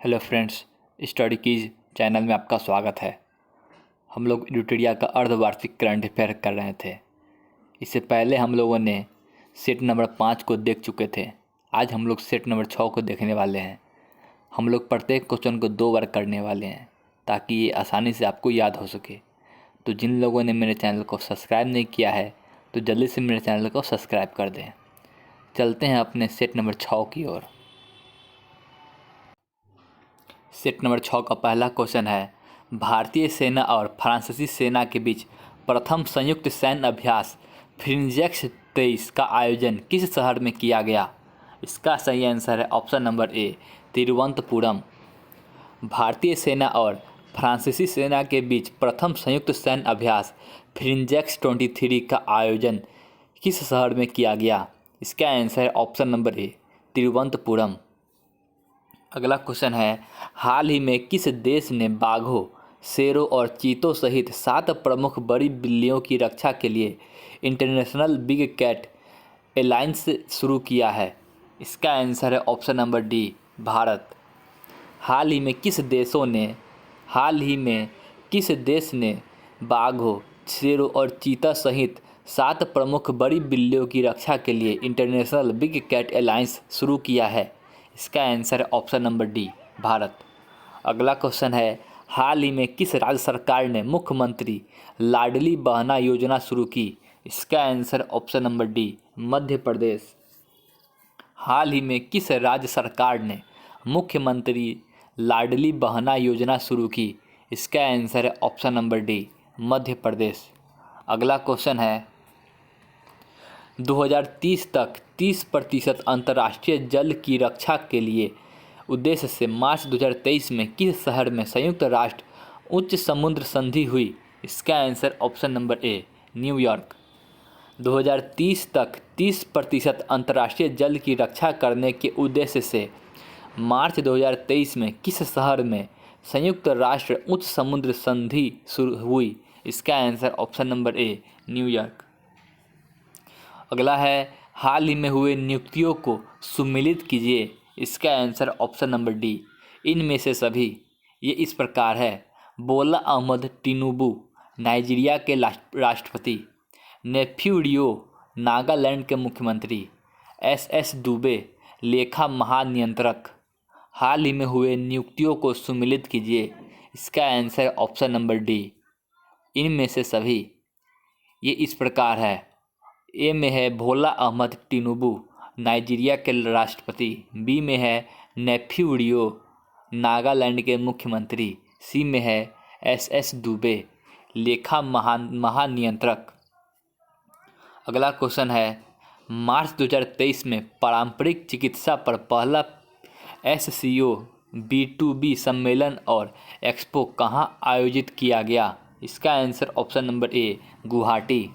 Hello friends, study keys channel में आपका स्वागत है। हम लोग यूटेरिया का अर्धवार्षिक करंट अफेयर कर रहे थे। इससे पहले हम लोगों ने सेट नंबर 5 को देख चुके थे। आज हम लोग सेट नंबर 6 को देखने वाले हैं। हम लोग प्रत्येक क्वेश्चन को 2 बार करने वाले हैं ताकि ये आसानी से आपको याद हो सके। तो जिन लोगों ने मेरे चैनल को सब्सक्राइब नहीं किया है तो जल्दी से मेरे चैनल को सब्सक्राइब कर दें। चलते हैं अपने सेट नंबर 6 की ओर। सेट नंबर 6 का पहला क्वेश्चन है, भारतीय सेना और फ्रांसीसी सेना के बीच प्रथम संयुक्त सैन्य अभ्यास फ्रिंजेक्स 23 का आयोजन किस शहर में किया गया? इसका सही आंसर है ऑप्शन नंबर ए, तिरुवनंतपुरम। भारतीय सेना और फ्रांसीसी सेना के बीच प्रथम संयुक्त सैन्य अभ्यास फ्रिंजेक्स 23 का आयोजन किस शहर में किया गया? इसका आंसर है ऑप्शन नंबर ए, तिरुवनंतपुरम। अगला क्वेश्चन है, हाल ही में किस देश ने बाघों, शेरों और चीतों सहित 7 प्रमुख बड़ी बिल्लियों की रक्षा के लिए इंटरनेशनल बिग कैट एलायंस शुरू किया है? इसका आंसर है ऑप्शन नंबर डी, भारत। हाल ही में किस देश ने बाघों, शेरों और चीता सहित 7 प्रमुख बड़ी बिल्लियों की रक्षा के लिए इंटरनेशनल बिग कैट एलायंस शुरू किया है? इसका आंसर है ऑप्शन नंबर डी, भारत। अगला क्वेश्चन है, हाल ही में किस राज्य सरकार ने मुख्यमंत्री लाडली बहना योजना शुरू की? इसका answer option number D, Madhya Pradesh. हाल ही में किस राज्य सरकार ने मुख्यमंत्री लाडली बहना योजना शुरू की? इसका आंसर है option number D, Madhya Pradesh. अगला क्वेश्चन है, 2030 तक 30% अंतर्राष्ट्रीय जल की रक्षा के लिए उद्देश्य से मार्च 2023 में किस शहर में संयुक्त राष्ट्र उच्च समुद्र संधि हुई? इसका आंसर ऑप्शन नंबर ए, न्यूयॉर्क। 2030 तक 30% अंतर्राष्ट्रीय जल की रक्षा करने के उद्देश्य से मार्च 2023 में किस शहर में संयुक्त राष्ट्र उच्च समुद्र संधि शुरू हुई? इसका आंसर ऑप्शन नंबर ए, न्यूयॉर्क। अगला है, हाल ही में हुए नियुक्तियों को सुमेलित कीजिए। इसका आंसर ऑप्शन नंबर डी, इनमें से सभी। ये इस प्रकार है, बोला अहमद टिनुबू नाइजीरिया के राष्ट्रपति, नेफ्यू रियो नागालैंड के मुख्यमंत्री, एस दुबे लेखा महानियंत्रक। हाल ही में हुए नियुक्तियों को सुमेलित कीजिए। इसका आंसर ऑप्शन नंबर डी, इनमें से सभी। ये इस प्रकार है, ए में है बोला अहमद टिनुबू नाइजीरिया के राष्ट्रपति, बी में है नेफ्यू रियो नागालैंड के मुख्यमंत्री, सी में है एस दुबे लेखा महानियंत्रक। अगला क्वेश्चन है, मार्च 2023 में पारंपरिक चिकित्सा पर पहला SCO B2B सम्मेलन और एक्सपो कहाँ आयोजित किया गया? इसका answer option number A, Guwahati.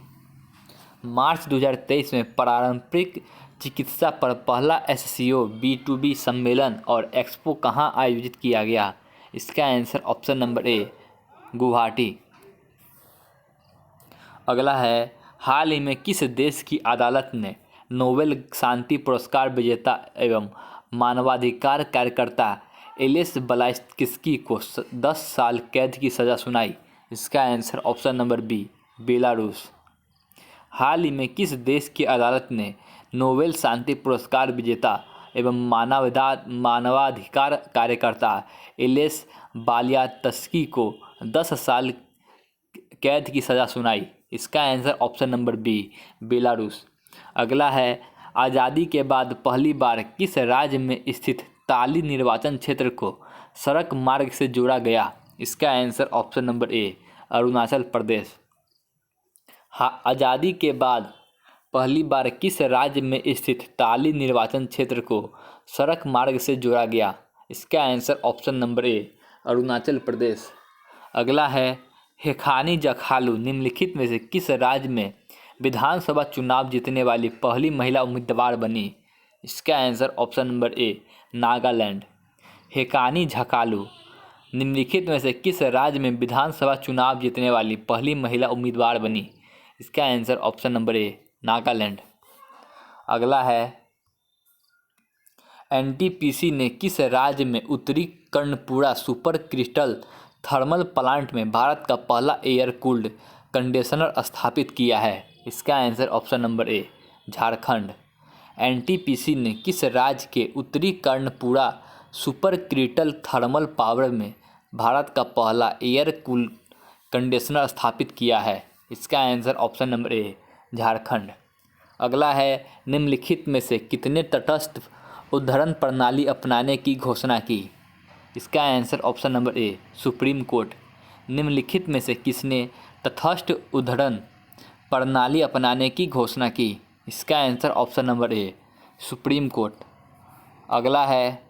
March 2023 में पारंपरिक चिकित्सा पर पहला SCO B2B सम्मेलन और एक्सपो कहाँ आयोजित किया गया? इसका answer option number A, Guwahati. अगला है, हाल ही में किस देश की अदालत ने नोबेल शांति पुरस्कार विजेता एवं मानवाधिकार कार्यकर्ता एलेस बलास्किस्की को 10 साल कैद की सज़ा सुनाई? इसका answer option number B, Belarus. हाल ही में किस देश की अदालत ने नोबेल शांति पुरस्कार विजेता एवं मानवाधिकार कार्यकर्ता एलेस बालियात्स्की को 10 साल कैद की सज़ा सुनाई? इसका answer option number B, Belarus. अगला है, आज़ादी के बाद पहली बार किस राज्य में स्थित ताली निर्वाचन क्षेत्र को सड़क मार्ग से जोड़ा गया? इसका answer option number A, Arunachal Pradesh. आज़ादी के बाद पहली बार किस राज्य में स्थित ताली निर्वाचन क्षेत्र को सड़क मार्ग से जोड़ा गया? इसका answer option number A, Arunachal Pradesh. अगला है, हेखानी जखालू निम्नलिखित में से किस राज्य में विधानसभा चुनाव जीतने वाली पहली महिला उम्मीदवार बनी? इसका answer option number A, Nagaland. Hekhani Jakhalu निम्नलिखित में से किस राज्य में विधानसभा चुनाव जीतने वाली पहली महिला उम्मीदवार बनी? इसका answer option number A, Nagaland. अगला है, एनटीपीसी ने किस राज्य में उत्तरी Karanpura super critical thermal plant में भारत का पहला एयर कूल्ड कंडीशनर स्थापित किया है? इसका answer option number A Jharkhand. NTPC ने किस राज्य के उत्तरी Karanpura super critical thermal power में भारत का पहला एयर कूल्ड कंडीशनर स्थापित किया है? इसका answer option number A Jharkhand. अगला है, निम्नलिखित में से कितने तटस्थ उद्धरण प्रणाली अपनाने की घोषणा की? इसका answer option number a supreme court. निम्नलिखित में से किसने तटस्थ उद्धरण प्रणाली अपनाने की घोषणा की? इसका answer option number a supreme court. अगला है,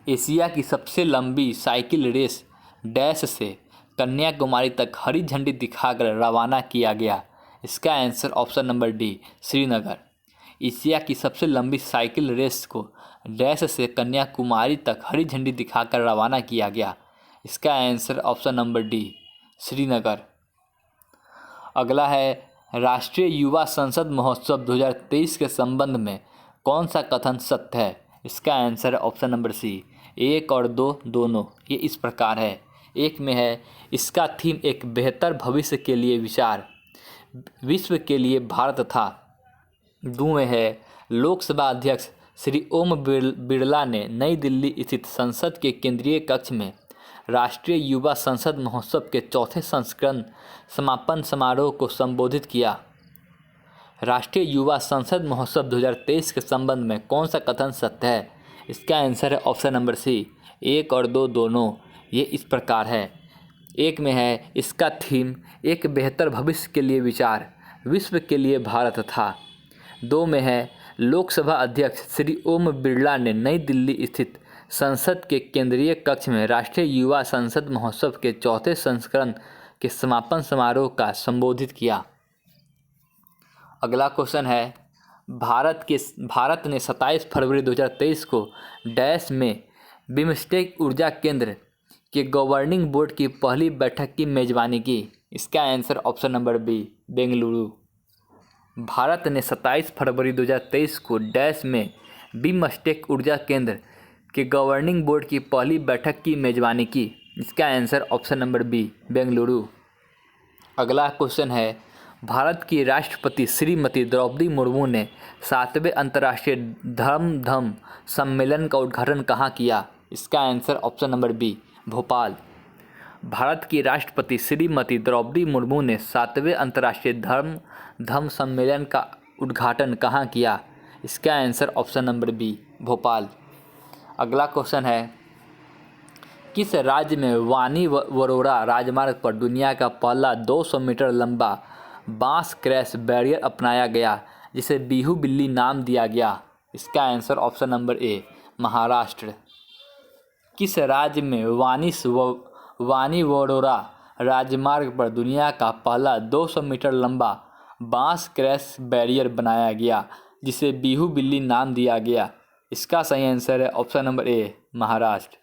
एशिया की सबसे लंबी साइकिल रेस डैश से कन्याकुमारी तक हरी झंडी दिखाकर रवाना किया गया? इसका answer option number D Srinagar. Asia की सबसे लंबी साइकिल रेस को डैश से कन्याकुमारी तक हरी झंडी दिखाकर रवाना किया गया? इसका answer option number D Srinagar. अगला है, राष्ट्रीय युवा संसद महोत्सव 2023 के संबंध में कौन सा कथन सत्य है? इसका आंसर है ऑप्शन नंबर सी 1 और 2 दोनों। ये इस प्रकार है, एक में है इसका थीम एक बेहतर भविष्य के लिए विचार विश्व के लिए भारत था। 2 में है लोकसभा अध्यक्ष श्री ओम बिरला ने नई दिल्ली स्थित संसद के केंद्रीय कक्ष में राष्ट्रीय युवा संसद महोत्सव के चौथे संस्करण समापन समारोह को संबोधित किया। राष्ट्रीय युवा संसद महोत्सव 2023 के संबंध में कौन सा कथन सत्य है? इसका आंसर है ऑप्शन नंबर सी 1 और 2 दोनों। ये इस प्रकार है, एक में है इसका थीम एक बेहतर भविष्य के लिए विचार विश्व के लिए भारत था। 2 में है लोकसभा अध्यक्ष श्री ओम बिरला ने नई दिल्ली स्थित संसद के केंद्रीय कक्ष में राष्ट्रीय युवा संसद महोत्सव के चौथे संस्करण के समापन समारोह का संबोधित किया। अगला क्वेश्चन है, भारत ने 27 फरवरी 2023 को डैश में बिम्स्टेक ऊर्जा केंद्र के गवर्निंग बोर्ड की पहली बैठक की मेजबानी की? इसका answer option number B Bengaluru. Bharat ने 27 फरवरी 2023 को डैश में बिम्स्टेक ऊर्जा केंद्र के गवर्निंग बोर्ड की पहली बैठक की मेजबानी की? इसका answer option number B Bengaluru. अगला क्वेश्चन है, भारत की राष्ट्रपति श्रीमती द्रौपदी मुर्मू ने 7वें अंतर्राष्ट्रीय धम्म सम्मेलन का उद्घाटन कहाँ किया? इसका answer option number B Bhopal. Bharat की राष्ट्रपति श्रीमती द्रौपदी मुर्मू ने 7वें अंतर्राष्ट्रीय धम्म सम्मेलन का उद्घाटन कहाँ किया? इसका answer option number B Bhopal. अगला क्वेश्चन है, किस राज्य में वानी वरोरा राजमार्ग पर दुनिया का पहला 200 मीटर लंबा बांस क्रैश बैरियर अपनाया गया जिसे बीहू बिल्ली नाम दिया गया? इसका answer option number A Maharashtra. किस राज्य में वानी वरोरा राजमार्ग पर दुनिया का पहला 200 मीटर लंबा बांस क्रैश बैरियर बनाया गया जिसे बीहू बिल्ली नाम दिया गया? इसका सही आंसर है ऑप्शन नंबर ए महाराष्ट्र।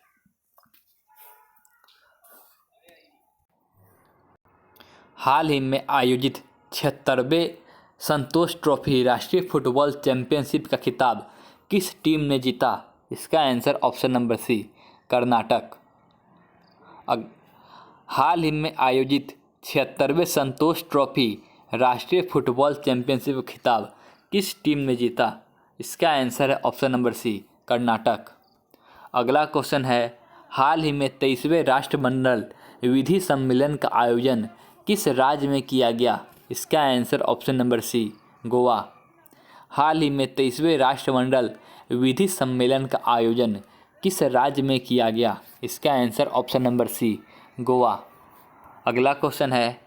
हाल ही में आयोजित 76वें संतोष ट्रॉफी राष्ट्रीय फुटबॉल चैंपियनशिप का खिताब किस टीम ने जीता? इसका answer option number C Karnataka. हाल ही में आयोजित 76वें संतोष ट्रॉफी राष्ट्रीय फुटबॉल चैंपियनशिप का खिताब किस टीम ने जीता? इसका आंसर है ऑप्शन नंबर सी कर्नाटक। अगला क्वेश्चन है, हाल ही में 23वें राष्ट्रमंडल विधि सम्मेलन का आयोजन किस राज्य में किया गया? इसका answer option number C Goa. हाल ही में 23वें राष्ट्रमंडल विधि सम्मेलन का आयोजन किस राज्य में किया गया? इसका answer option number C Goa. अगला क्वेश्चन है,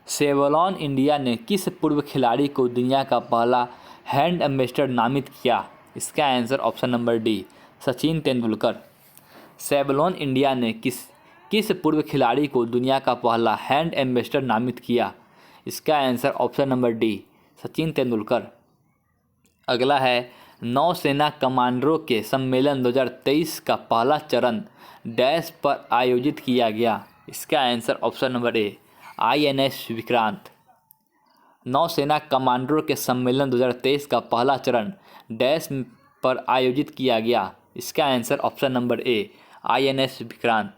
सेवलॉन इंडिया ने किस पूर्व खिलाड़ी को दुनिया का पहला हैंड एम्बेसडर नामित किया? इसका answer option number D Sachin Tendulkar. Savlon India ने किस पूर्व खिलाड़ी को दुनिया का पहला हैंड एम्बेसडर नामित किया? इसका answer option number D Sachin Tendulkar. अगला है, नौसेना कमांडरों के सम्मेलन 2023 का पहला चरण डैश पर आयोजित किया गया? इसका आंसर ऑप्शन नंबर ए INS विक्रांत। नौसेना कमांडरों के सम्मेलन 2023 का पहला चरण डैश पर आयोजित किया गया? इसका आंसर ऑप्शन नंबर ए INS विक्रांत।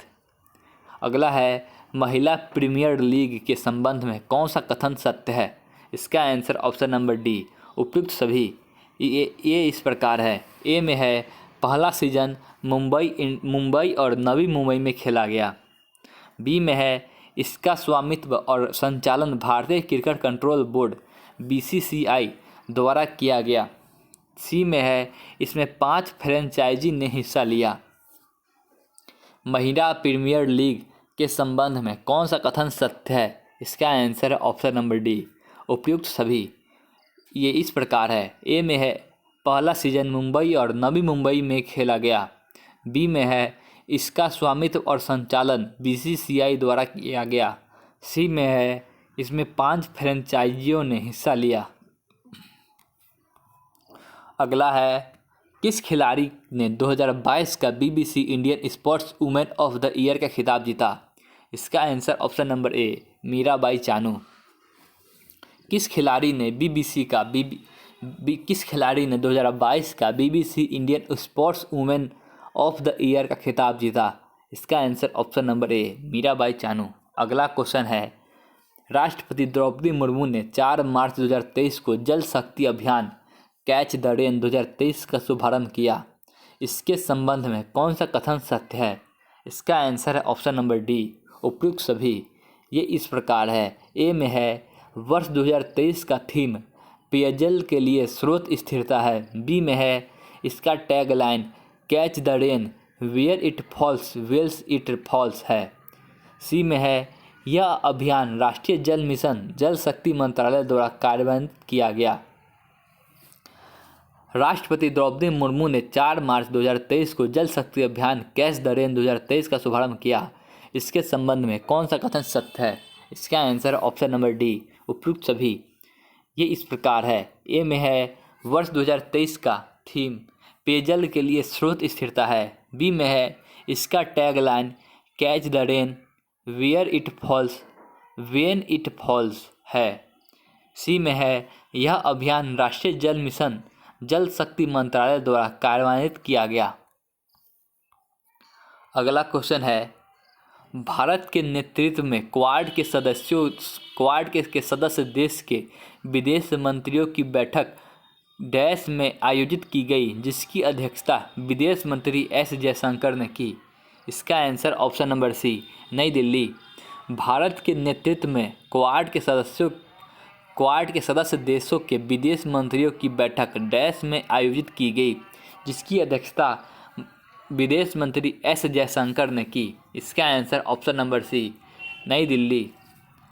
अगला है महिला प्रीमियर लीग के संबंध में कौन सा कथन सत्य है? इसका आंसर ऑप्शन नंबर डी उपयुक्त सभी। ये इस प्रकार है। ए में है पहला सीजन मुंबई और नवी मुंबई में खेला गया। बी में है इसका स्वामित्व और संचालन भारतीय क्रिकेट कंट्रोल बोर्ड BCCI द्वारा किया गया। सी में है इसमें 5 फ्रेंचाइजी ने हिस्सा लिया। महिला प्रीमियर लीग के संबंध में कौन सा कथन सत्य है? इसका आंसर है ऑप्शन नंबर डी उपयुक्त सभी। ये इस प्रकार है। ए में है पहला सीजन मुंबई और नवी मुंबई में खेला गया। बी में है इसका स्वामित्व और संचालन BCCI द्वारा किया गया। सी में है इसमें 5 फ्रेंचाइजियों ने हिस्सा लिया। अगला है किस खिलाड़ी ने 2022 का BBC Indian sports women of the year का खिताब जीता? इसका आंसर ऑप्शन नंबर ए मीराबाई चानू। किस खिलाड़ी ने 2022 का BBC Indian sports women of the year का खिताब जीता? इसका आंसर ऑप्शन नंबर ए मीराबाई चानू। अगला क्वेश्चन है राष्ट्रपति द्रौपदी मुर्मू ने 4 मार्च 2023 को जल शक्ति अभियान कैच द रेन 2023 का शुभारंभ किया। इसके संबंध में कौन सा कथन सत्य है? इसका आंसर है ऑप्शन नंबर डी उपयुक्त सभी। ये इस प्रकार है। ए में है वर्ष 2023 का थीम पेयजल के लिए स्रोत स्थिरता है। बी में है इसका tagline catch the rain where it falls wells it falls है। सी में है यह अभियान राष्ट्रीय जल मिशन जल शक्ति मंत्रालय द्वारा कार्यान्वित किया गया। राष्ट्रपति द्रौपदी मुर्मू ने 4 मार्च 2023 को जल शक्ति अभियान कैच द रेन 2023 का शुभारंभ किया। इसके संबंध में कौन सा कथन सत्य है? इसका आंसर ऑप्शन नंबर डी उपयुक्त सभी। ये इस प्रकार है। ए में है वर्ष 2023 का थीम पेयजल के लिए स्रोत स्थिरता है। बी में है इसका tagline catch the rain where it falls when it falls है। सी में है यह अभियान राष्ट्रीय जल मिशन जल शक्ति मंत्रालय द्वारा कार्यान्वित किया गया। अगला क्वेश्चन है भारत के नेतृत्व में क्वाड के सदस्य देश के विदेश मंत्रियों की बैठक डैश में आयोजित की गई जिसकी अध्यक्षता विदेश मंत्री S जयशंकर ने की। इसका आंसर ऑप्शन नंबर सी नई दिल्ली। भारत के नेतृत्व में क्वाड के सदस्य देशों के विदेश मंत्रियों की बैठक डैश में आयोजित की गई जिसकी अध्यक्षता विदेश मंत्री S जयशंकर ने की। इसका आंसर ऑप्शन नंबर सी नई दिल्ली।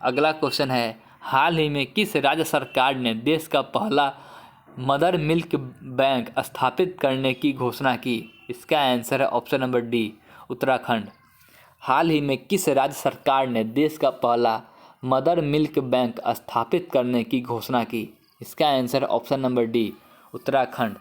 अगला क्वेश्चन है हाल ही में किस राज्य सरकार ने देश का पहला मदर मिल्क बैंक स्थापित करने की घोषणा की? इसका आंसर है ऑप्शन नंबर डी उत्तराखंड। हाल ही में किस राज्य सरकार ने देश का पहला मदर मिल्क बैंक स्थापित करने की घोषणा की? इसका answer option number D Uttarakhand.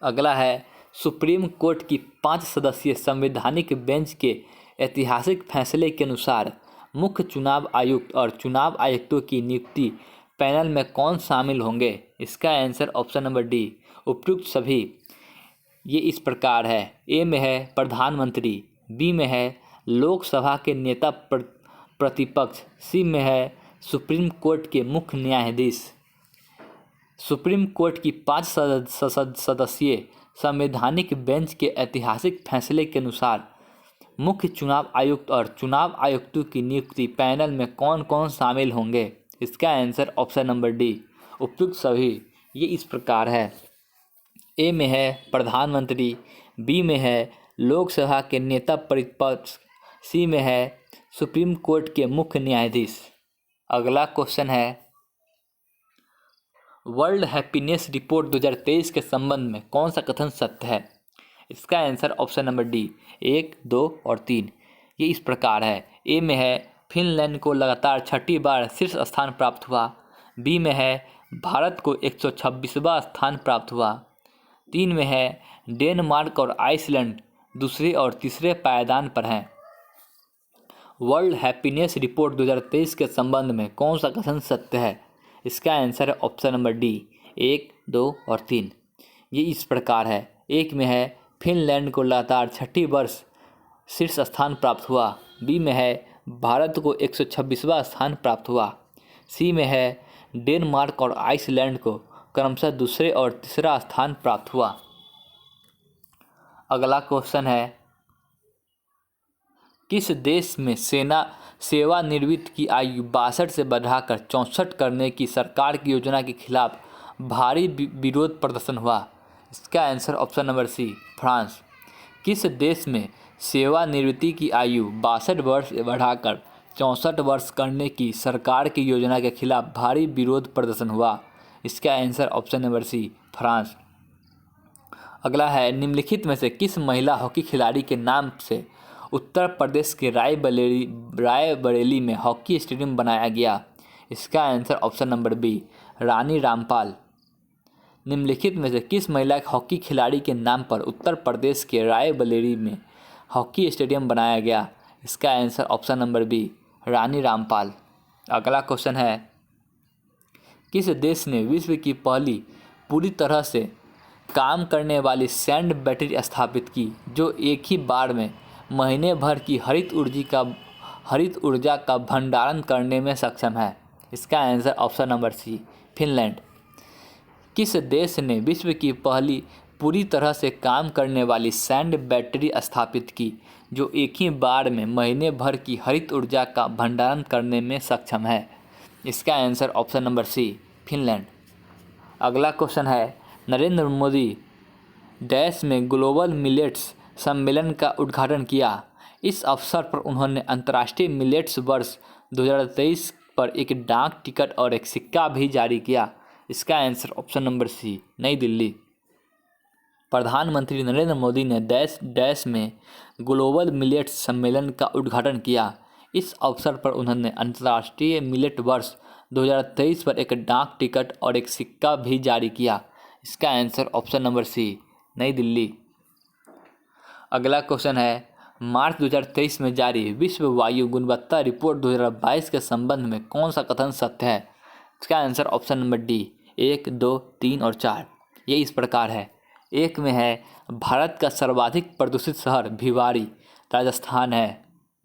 अगला है सुप्रीम कोर्ट की 5 सदस्यीय संवैधानिक बेंच के ऐतिहासिक फैसले के अनुसार मुख्य चुनाव आयुक्त और चुनाव आयुक्तों की नियुक्ति पैनल में कौन शामिल होंगे? इसका आंसर ऑप्शन नंबर डी उपयुक्त सभी। ये इस प्रकार है। ए में है प्रधानमंत्री। बी में है लोकसभा के नेता प्रतिपक्ष। सी में है सुप्रीम कोर्ट के मुख्य न्यायाधीश। सुप्रीम कोर्ट की 5 सदस्यीय संवैधानिक बेंच के ऐतिहासिक फैसले के अनुसार मुख्य चुनाव आयुक्त और चुनाव आयुक्तों की नियुक्ति पैनल में कौन कौन शामिल होंगे? इसका आंसर ऑप्शन नंबर डी उपयुक्त सभी। ये इस प्रकार है। ए में है प्रधानमंत्री। बी में है लोकसभा के नेता प्रतिपक्ष। सी में है सुप्रीम कोर्ट के मुख्य न्यायाधीश। अगला क्वेश्चन है वर्ल्ड हैप्पीनेस रिपोर्ट 2023 के संबंध में कौन सा कथन सत्य है? इसका आंसर ऑप्शन नंबर डी 1, 2 और 3। ये इस प्रकार है। ए में है फिनलैंड को लगातार 6ठी बार शीर्ष स्थान प्राप्त हुआ। बी में है भारत को 126वां स्थान प्राप्त हुआ। 3 में है डेनमार्क और आइसलैंड दूसरे और तीसरे पायदान पर हैं। वर्ल्ड हैप्पीनेस रिपोर्ट 2023 के संबंध में कौन सा कथन सत्य है? इसका आंसर है ऑप्शन नंबर डी 1, 2 और 3। ये इस प्रकार है। एक में है फिनलैंड को लगातार छठी वर्ष शीर्ष स्थान प्राप्त हुआ। बी में है भारत को 126वां स्थान प्राप्त हुआ। सी में है डेनमार्क और आइसलैंड को क्रमशः दूसरे और तीसरा स्थान प्राप्त हुआ। अगला क्वेश्चन है, किस देश में सेवानिवृत्ति की आयु 62 से बढ़ाकर 64 करने की सरकार की योजना के खिलाफ भारी विरोध प्रदर्शन हुआ? इसका answer option number C, France. किस देश में सेवानिवृत्ति की आयु 62 वर्ष से बढ़ाकर 64 वर्ष करने की सरकार की योजना के खिलाफ भारी विरोध प्रदर्शन हुआ? इसका answer option number C, France. अगला है, निम्नलिखित में से किस महिला हॉकी खिलाड़ी के नाम से उत्तर प्रदेश के रायबरेली में हॉकी स्टेडियम बनाया गया? इसका answer option number B, Rani Rampal. निम्नलिखित में से किस महिला हॉकी खिलाड़ी के नाम पर उत्तर प्रदेश के रायबरेली में हॉकी स्टेडियम बनाया गया? इसका answer option number B, Rani Rampal. अगला क्वेश्चन है, किस देश ने विश्व की पहली पूरी तरह से काम करने वाली सैंड बैटरी स्थापित की जो एक ही बार में महीने भर की हरित ऊर्जा का भंडारण करने में सक्षम है? इसका answer option number C, Finland. किस देश ने विश्व की पहली पूरी तरह से काम करने वाली सैंड बैटरी स्थापित की जो एक ही बार में महीने भर की हरित ऊर्जा का भंडारण करने में सक्षम है? इसका answer option number C, Finland. अगला क्वेश्चन है, नरेंद्र मोदी डैश में ग्लोबल मिलेट्स सम्मेलन का उद्घाटन किया। इस अवसर पर उन्होंने अंतर्राष्ट्रीय मिलेट्स वर्ष 2023 पर एक डाक टिकट और एक सिक्का भी जारी किया। इसका आंसर ऑप्शन नंबर सी, नई दिल्ली। प्रधानमंत्री नरेंद्र मोदी ने डैश में ग्लोबल मिलेट्स सम्मेलन का उद्घाटन किया। इस अवसर पर उन्होंने अंतर्राष्ट्रीय मिलेट वर्ष 2023 पर एक डाक टिकट और एक सिक्का भी जारी किया। इसका आंसर ऑप्शन नंबर सी, नई दिल्ली। अगला क्वेश्चन है, मार्च 2023 में जारी विश्व वायु गुणवत्ता रिपोर्ट 2022 के संबंध में कौन सा कथन सत्य है? इसका आंसर ऑप्शन नंबर डी, 1, 2, 3 और 4। ये इस प्रकार है। एक में है भारत का सर्वाधिक प्रदूषित शहर भिवाड़ी राजस्थान है।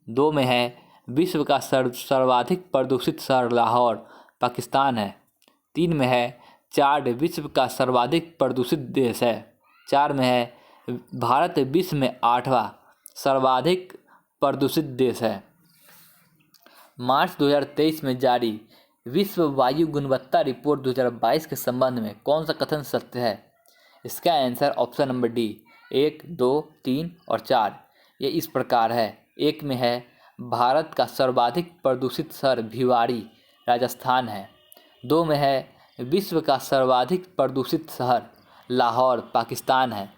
2 में है विश्व का सर्वाधिक प्रदूषित शहर लाहौर पाकिस्तान है। 3 में है चाड विश्व का सर्वाधिक प्रदूषित देश है। 4 में है भारत विश्व में 8वां सर्वाधिक प्रदूषित देश है। मार्च 2023 में जारी विश्व वायु गुणवत्ता रिपोर्ट 2022 के संबंध में कौन सा कथन सत्य है? इसका आंसर ऑप्शन नंबर डी, 1, 2, 3 और 4। ये इस प्रकार है। एक में है भारत का सर्वाधिक प्रदूषित शहर भिवाड़ी राजस्थान है। 2 में है विश्व का सर्वाधिक प्रदूषित शहर लाहौर पाकिस्तान है।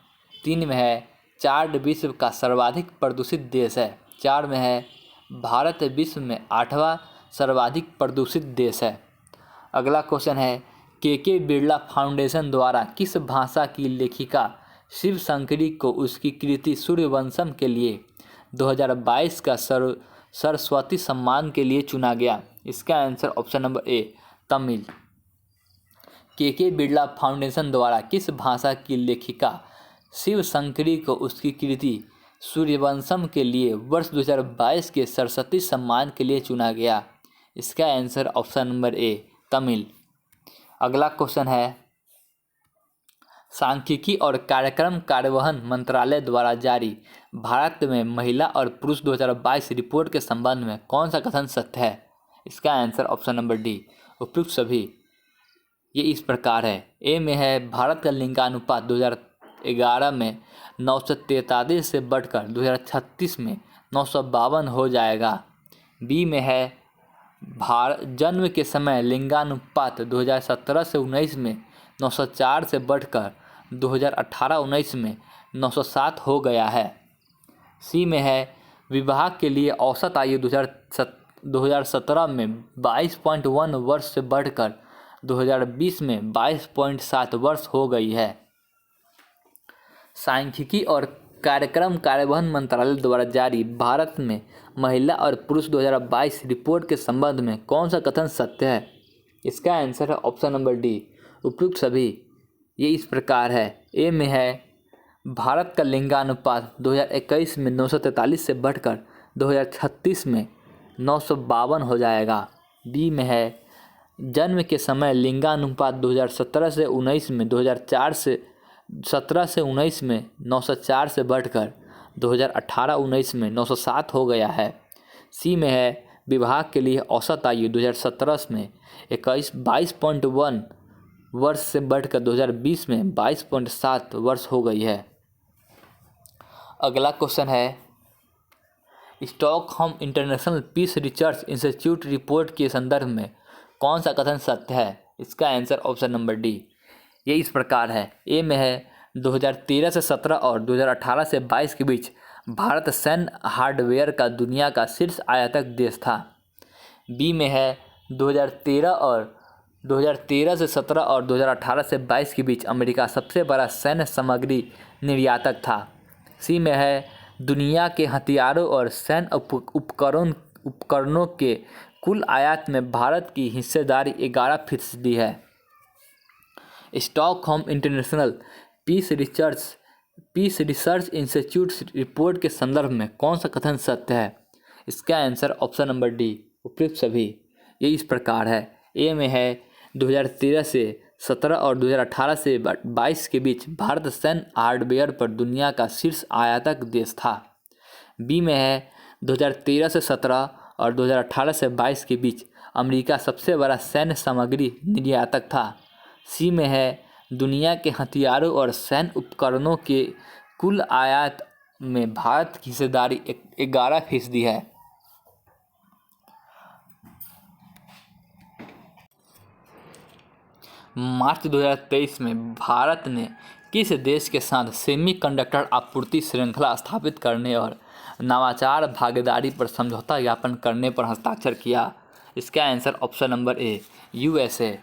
3 में है चाड विश्व का सर्वाधिक प्रदूषित देश है। 4 में है भारत विश्व में 8वां सर्वाधिक प्रदूषित देश है। अगला क्वेश्चन है, के बिरला फाउंडेशन द्वारा किस भाषा की लेखिका शिव शंकरी को उसकी कृति सूर्यवंशम के लिए 2022 का सरस्वती सम्मान के लिए चुना गया? इसका आंसर ऑप्शन नंबर ए, तमिल। के बिरला फाउंडेशन द्वारा किस भाषा की लेखिका शिव शंकरी को उसकी कृति सूर्यवंशम के लिए वर्ष 2022 के सरस्वती सम्मान के लिए चुना गया? इसका आंसर ऑप्शन नंबर ए, तमिल। अगला क्वेश्चन है, सांख्यिकी और कार्यक्रम कार्यवहन मंत्रालय द्वारा जारी भारत में महिला और पुरुष 2022 रिपोर्ट के संबंध में कौन सा कथन सत्य है? इसका आंसर ऑप्शन नंबर डी, उपयुक्त सभी। ये इस प्रकार है। ए में है भारत का लिंगानुपात 2011 में 943 से बढ़कर 2036 में 952 हो जाएगा। बी में है जन्म के समय लिंगानुपात 2017 से 19 में 904 से बढ़कर 2018-19 में 907 हो गया है। सी में है विवाह के लिए औसत आयु 2017 में 22.1 वर्ष से बढ़कर 2020 में 22.7 वर्ष हो गई है। सांख्यिकी और कार्यक्रम कार्यवहन मंत्रालय द्वारा जारी भारत में महिला और पुरुष 2022 रिपोर्ट के संबंध में कौन सा कथन सत्य है? इसका आंसर है ऑप्शन नंबर डी, उपयुक्त सभी। ये इस प्रकार है। ए में है भारत का लिंगानुपात 2021 में 943 से बढ़कर 2036 में 952 हो जाएगा। बी में है जन्म के समय लिंगानुपात 2017 से 19 में 17 से 19 में 904 से बढ़कर 2018-19 में 907 हो गया है। सी में है विवाह के लिए औसत आयु 2017 में 22.1 वर्ष से बढ़कर 2020 में 22.7 वर्ष हो गई है। अगला क्वेश्चन है Stockholm International Peace Research Institute report के संदर्भ में कौन सा कथन सत्य है? इसका आंसर ऑप्शन नंबर डी। ये इस प्रकार है। ए में है 2013 से 17 और 2018 से 22 के बीच भारत सैन्य हार्डवेयर का दुनिया का शीर्ष आयातक देश था। बी में है 2013 से 17 और 2018 से 22 के बीच अमेरिका सबसे बड़ा सैन्य सामग्री निर्यातक था। सी में है दुनिया के हथियारों और सैन्य उपकरणों के कुल आयात में भारत की हिस्सेदारी 11% है। Stockholm International Peace Research Institute report के संदर्भ में कौन सा कथन सत्य है? इसका आंसर ऑप्शन नंबर डी उपयुक्त सभी। ये इस प्रकार है। ए में है 2013 से 17 और 2018 से 22 के बीच भारत सैन्य हार्डवेयर पर दुनिया का शीर्ष आयातक देश था। बी में है 2013 से 17 और 2018 से 22 के बीच अमेरिका सबसे बड़ा सैन्य सामग्री निर्यातक था। सी में है दुनिया के हथियारों और सैन्य उपकरणों के कुल आयात में भारत की हिस्सेदारी 11% है। मार्च 2023 में भारत ने किस देश के साथ सेमीकंडक्टर आपूर्ति श्रृंखला स्थापित करने और नवाचार भागीदारी पर समझौता ज्ञापन करने पर हस्ताक्षर किया? इसका answer option number A USA.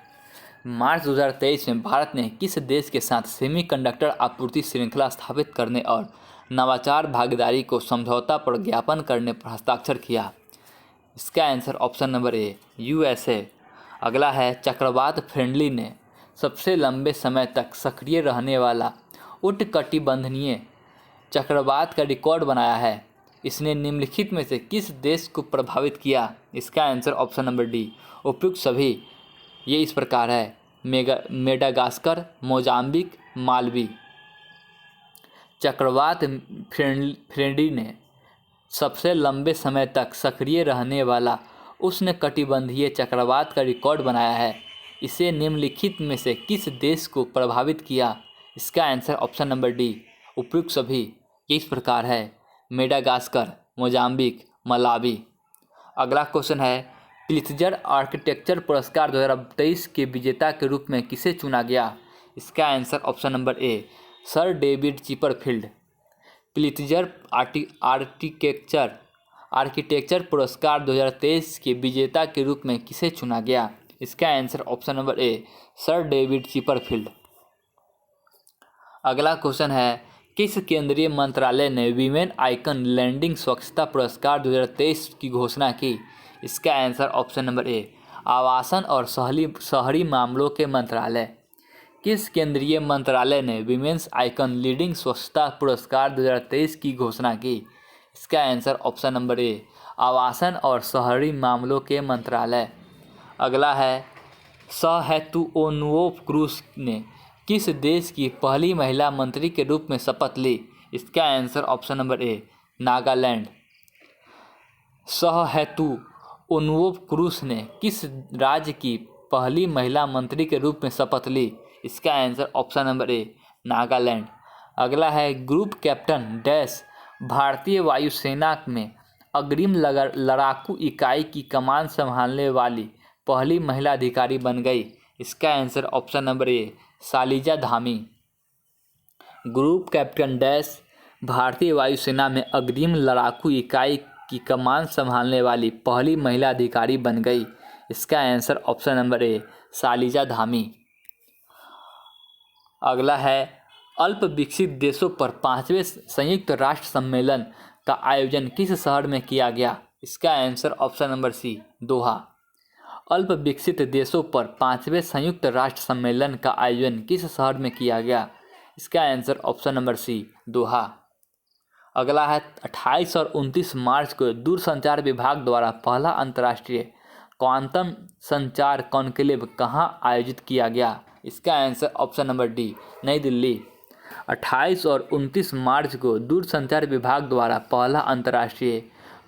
March 2023 में भारत ने किस देश के साथ सेमीकंडक्टर आपूर्ति श्रृंखला स्थापित करने और नवाचार भागीदारी को समझौता पर ज्ञापन करने पर हस्ताक्षर किया? इसका answer option number A USA. अगला है चक्रवात फ्रेंडली ने सबसे लंबे समय तक सक्रिय रहने वाला उष्णकटिबंधीय चक्रवात का रिकॉर्ड बनाया है। इसने निम्नलिखित में से किस देश को प्रभावित किया? इसका आंसर ऑप्शन नंबर डी उपयुक्त सभी। ये इस प्रकार है मेडागास्कर, मोजाम्बिक, मालवी। चक्रवात फ्रेंडली ने सबसे लंबे समय तक सक्रिय रहने वाला उष्णकटिबंधीय चक्रवात का रिकॉर्ड बनाया है। इसे निम्नलिखित में से किस देश को प्रभावित किया? इसका आंसर ऑप्शन नंबर डी उपयुक्त सभी। ये इस प्रकार है मेडागास्कर, मोजाम्बिक, मलावी। अगला क्वेश्चन है प्लित्जर आर्किटेक्चर पुरस्कार 2023 के विजेता के रूप में किसे चुना गया? इसका answer option number A sir David Chipperfield. Pritzker architecture पुरस्कार 2023 के विजेता के रूप में किसे चुना गया? इसका answer option number A sir David Chipperfield. अगला क्वेश्चन है किस केंद्रीय मंत्रालय ने वीमेन आइकन लैंडिंग स्वच्छता पुरस्कार 2023 की घोषणा की? इसका आंसर ऑप्शन नंबर ए आवासन और शहरी मामलों के मंत्रालय। किस केंद्रीय मंत्रालय ने वीमेंस आइकन लीडिंग स्वच्छता पुरस्कार 2023 की घोषणा की? इसका आंसर ऑप्शन नंबर ए आवासन और शहरी मामलों के मंत्रालय। अगला है सहेतुओनुओ क्रूज ने किस देश की पहली महिला मंत्री के रूप में शपथ ली? इसका answer option number A Nagaland. Salhoutuonuo Kruse ने किस राज्य की पहली महिला मंत्री के रूप में शपथ ली? इसका answer option number A Nagaland. अगला है ग्रुप कैप्टन डैश भारतीय वायुसेना में अग्रिम लड़ाकू इकाई की कमान संभालने वाली पहली महिला अधिकारी बन गई। इसका answer option number A Shalija Dhami. Group captain dash भारतीय वायुसेना में अग्रिम लड़ाकू इकाई की कमान संभालने वाली पहली महिला अधिकारी बन गई। इसका answer option number A Shalija Dhami. अगला है अल्प विकसित देशों पर 5वें संयुक्त राष्ट्र सम्मेलन का आयोजन किस शहर में किया गया? इसका आंसर ऑप्शन नंबर सी दोहा। अल्प विकसित देशों पर 5वें संयुक्त राष्ट्र सम्मेलन का आयोजन किस शहर में किया गया? इसका आंसर ऑप्शन नंबर सी, दोहा। अगला है 28 और 29 मार्च को दूरसंचार विभाग द्वारा पहला अंतर्राष्ट्रीय क्वांटम संचार कॉन्क्लेव कहाँ आयोजित किया गया? इसका आंसर ऑप्शन नंबर डी, नई दिल्ली। 28 और 29 मार्च को दूरसंचार विभाग द्वारा पहला अंतर्राष्ट्रीय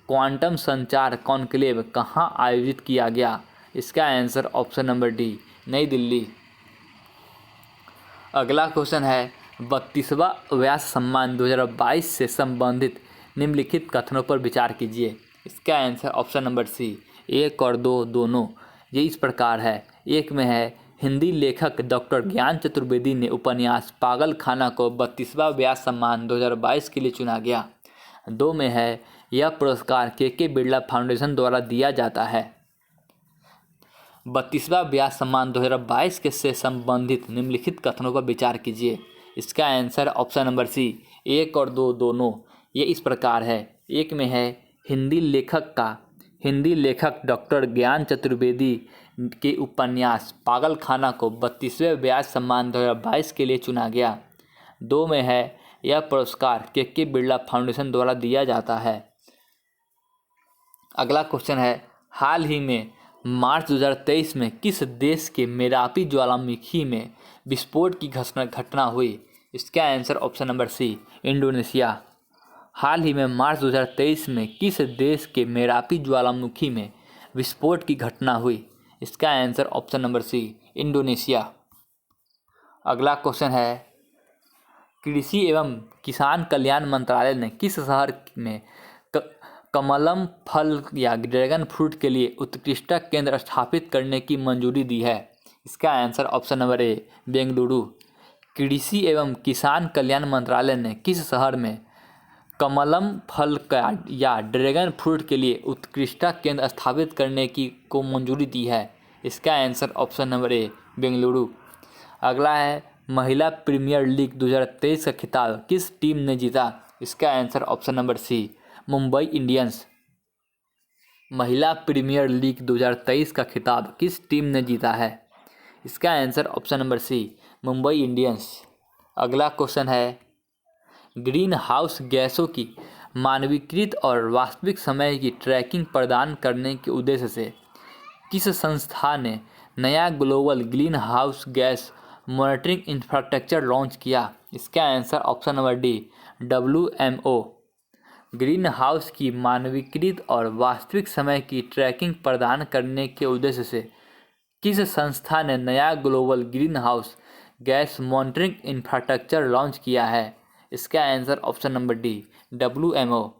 क्वांटम संचार कॉन्क्लेव कहाँ आयोजित किया गया? इसका आंसर ऑप्शन नंबर डी, नई दिल्ली। अगला क्वेश्चन है 32वां व्यास सम्मान 2022 से संबंधित निम्नलिखित कथनों पर विचार कीजिए। इसका आंसर ऑप्शन नंबर सी, 1 और 2 दोनों। ये इस प्रकार है। एक में है हिंदी लेखक डॉक्टर ज्ञान चतुर्वेदी ने उपन्यास पागल खाना को 32वां व्यास सम्मान 2022 के लिए चुना गया। 2 में है यह पुरस्कार के बिरला फाउंडेशन द्वारा दिया जाता है। 32वां व्यास सम्मान 2022 के से संबंधित निम्नलिखित कथनों पर विचार कीजिए। इसका आंसर ऑप्शन नंबर सी, 1 और 2 दोनों। ये इस प्रकार है। एक में है हिंदी लेखक डॉक्टर ज्ञान चतुर्वेदी के उपन्यास पागल खाना को 32वें व्यास सम्मान 2022 के लिए चुना गया। 2 में है यह पुरस्कार के बिरला फाउंडेशन द्वारा दिया जाता है। अगला क्वेश्चन है हाल ही में मार्च 2023 में किस देश के मेरापी ज्वालामुखी में विस्फोट की घटना हुई? इसका answer option number C, Indonesia. हाल ही में मार्च 2023 में किस देश के मेरापी ज्वालामुखी में विस्फोट की घटना हुई? इसका answer option number C, Indonesia. अगला क्वेश्चन है कृषि एवं किसान कल्याण मंत्रालय ने किस शहर में कमलम फल या ड्रैगन फ्रूट के लिए उत्कृष्टता केंद्र स्थापित करने की मंजूरी दी है? इसका आंसर ऑप्शन नंबर ए, बेंगलुरु। कृषि एवं किसान कल्याण मंत्रालय ने किस शहर में कमलम फल या ड्रैगन फ्रूट के लिए उत्कृष्टता केंद्र स्थापित करने को मंजूरी दी है? इसका आंसर ऑप्शन नंबर ए, बेंगलुरु। अगला है महिला प्रीमियर लीग 2023 का खिताब किस टीम ने जीता? इसका answer option number C, Mumbai Indians. महिला प्रीमियर लीग 2023 का खिताब किस टीम ने जीता है? इसका answer option number C, Mumbai Indians. अगला क्वेश्चन है ग्रीन हाउस गैसों की मानकीकृत और वास्तविक समय की ट्रैकिंग प्रदान करने के उद्देश्य से किस संस्था ने नया global green house gas monitoring infrastructure launch किया? इसका answer option number D, WMO। Green house की मानकीकृत और वास्तविक समय की ट्रैकिंग प्रदान करने के उद्देश्य से किस संस्था ने नया global green house gas monitoring infrastructure launch किया है? इसका answer option number D, WMO।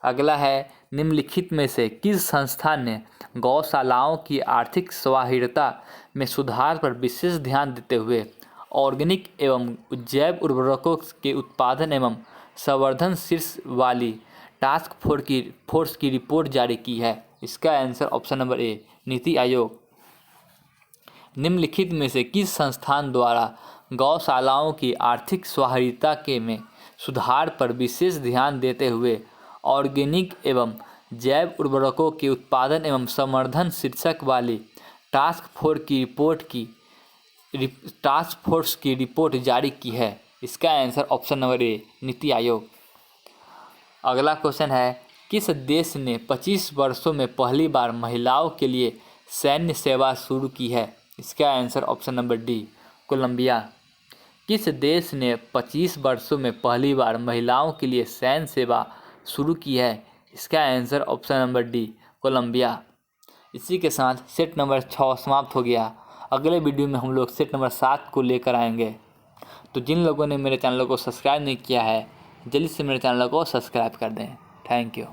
अगला है निम्नलिखित में से किस संस्था ने गौशालाओं की आर्थिक स्वायत्तता में सुधार पर विशेष ध्यान देते हुए ऑर्गेनिक एवं जैव उर्वरकों के उत्पादन एवं संवर्धन शीर्ष वाली टास्क फोर्स की रिपोर्ट जारी की है? इसका आंसर ऑप्शन नंबर ए, नीति आयोग। निम्नलिखित में से किस संस्थान द्वारा गौशालाओं की आर्थिक स्वायत्तता में सुधार पर विशेष ध्यान देते हुए ऑर्गेनिक एवं जैव उर्वरकों के उत्पादन एवं संवर्धन शीर्षक वाली टास्क फोर्स की रिपोर्ट जारी की है? इसका आंसर ऑप्शन नंबर ए, नीति आयोग। अगला क्वेश्चन है किस देश ने 25 वर्षों में पहली बार महिलाओं के लिए सैन्य सेवा शुरू की है? इसका answer option number D, Colombia. किस देश ने 25 वर्षों में पहली बार महिलाओं के लिए सैन्य सेवा शुरू की है? इसका answer option number D, Colombia. इसी के साथ सेट नंबर 6 समाप्त हो गया। अगले वीडियो में हम लोग सेट नंबर 7 को लेकर आएंगे। तो जिन लोगों ने मेरे चैनल को सब्सक्राइब नहीं किया है जल्दी से मेरे चैनल को सब्सक्राइब कर दें। Thank you.